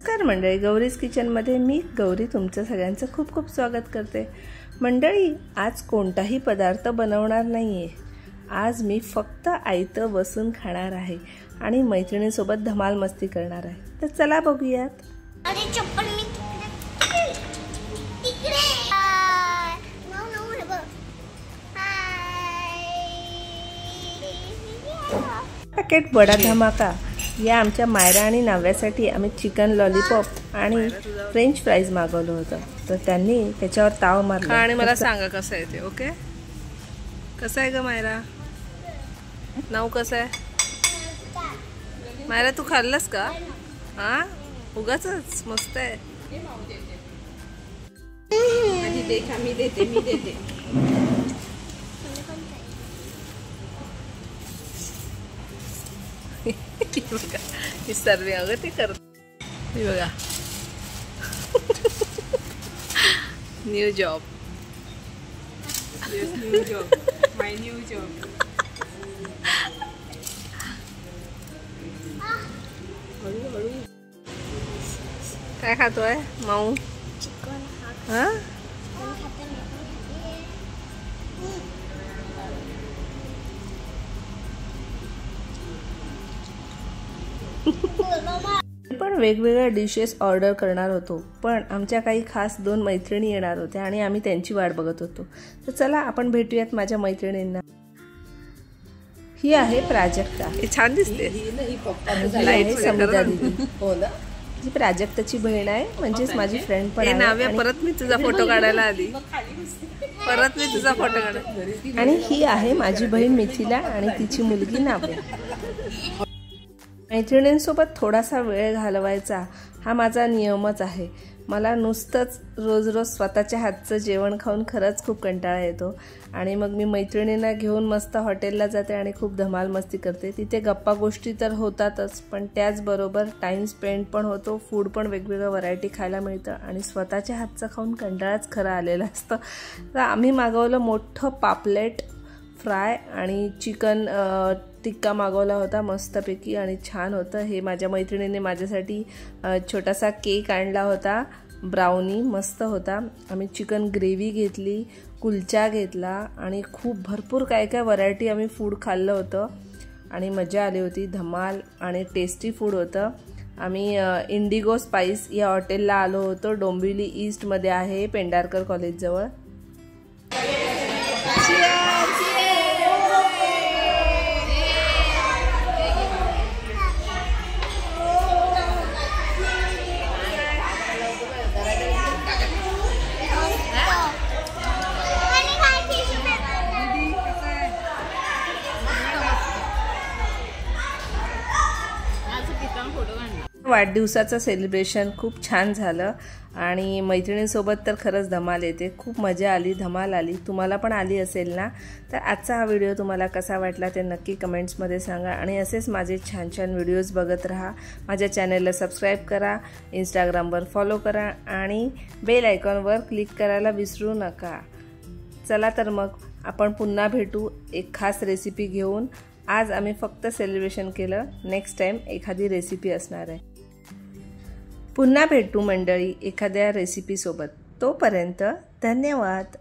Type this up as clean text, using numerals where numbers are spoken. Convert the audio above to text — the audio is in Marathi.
नमस्कार मंडळी, गौरीज किचनमध्ये मी गौरी तुमचं सगळ्यांचं खूप खूप स्वागत करते। मंडळी, आज कोणताही पदार्थ बनवणार नाहीये। आज मी फक्त आयतं बसून खाणार आहे आणि मैत्रिणींसोबत धमाल मस्ती करणार आहे। तर चला बघूयात। अरे चप्पल मी तिकडे नो हे बघ। पॅकेट बडा धमाका या आमच्या मायरा आणि नाव्यासाठी आम्ही चिकन लॉलीपॉप आणि फ्रेंच फ्राईज मागवलं होतं। तर त्यांनी त्याच्यावर ताव मारला आणि मला सांगा कसं आहे ते। ओके, कसं आहे ग मायरा? नाव कसं आहे? मायरा तू खाल्लंस का? हा, उगाचच मस्त आहे। मी देते बघा, ही सर्वे अगं ते करत बघा। न्यू जॉब, माय न्यू जॉब। काय खातोय माऊ? हा, पण वेगवेगळ्या डिशेस ऑर्डर करणार होतो, पण आमच्या काही खास 2 मैत्रिणी येणार होत्या आणि आम्ही त्यांची वाट बघत होतो। तर चला आपण भेटूयात माझ्या मैत्रिणींना। ही आहे प्राजक्ता, हे छान दिसते। लाईट समुद्रा दीदी, हो ना, जी प्राजक्ताची बहीण आहे, म्हणजेच माझी फ्रेंड पण आहे। नाव्या, परत मी तुझा फोटो काढायला आली, परत मी तुझा फोटो काढायला। आणि ही आहे माझी बहीण मिथिला आणि तिची मुलगी नाव्या। मैत्रिणींसोबत थोडासा वेळ घालवायचा हा माझा नियमच आहे। मला नुसतंच रोज रोज स्वतःच्या हातचं जेवण खाऊन खरंच खूप कंटाळा येतो आणि मग मी मैत्रिणींना घेऊन मस्त हॉटेलला जाते आणि खूप धमाल मस्ती करते। तिथे गप्पा गोष्टी तर होतातच, पण त्याचबरोबर टाईम स्पेंड पण होतो, फूड पण वेगवेगळं व्हरायटी खायला मिळतं आणि स्वतःच्या हातचं खाऊन कंटाळाच खरं आलेलं असतं। तर आम्ही मागवलं मोठं पापलेट फ्राय आणि चिकन टिक्का मागवला होता मस्तपैकी आणि छान होतं। हे माझ्या मैत्रिणीने माझ्यासाठी छोटासा केक आणला होता, ब्राउनी मस्त होता। आम्ही चिकन ग्रेव्ही घेतली, कुलचा घेतला आणि खूप भरपूर काय काय व्हरायटी आम्ही फूड खाल्लं होतं आणि मजा आली होती। धमाल आणि टेस्टी फूड होतं। आम्ही इंडिगो स्पाइस या हॉटेलला आलो होतो, डोंबिवली ईस्टमध्ये आहे, पेंढारकर कॉलेजजवळ। वाढदिवसाचं सेलिब्रेशन खूप छान झालं आणि मैत्रिणींसोबत तर खरंच धमाल येते, खूप मजा आली, धमाल आली। तुम्हाला पण आली असेल ना? तर आजचा हा व्हिडिओ तुम्हाला कसा वाटला ते नक्की कमेंट्समध्ये सांगा आणि असेच माझे छान छान व्हिडिओज बघत राहा। माझ्या चॅनलला सबस्क्राईब करा, इंस्टाग्रामवर फॉलो करा आणि बेल आयकॉनवर क्लिक करायला विसरू नका। चला तर मग आपण पुन्हा भेटू एक खास रेसिपी घेऊन। आज आम्ही फक्त सेलिब्रेशन केलं, नेक्स्ट टाइम एखादी रेसिपी असणार आहे। पुन्हा भेटू मंडळी एखाद्या रेसिपीसोबत, तोपर्यंत धन्यवाद।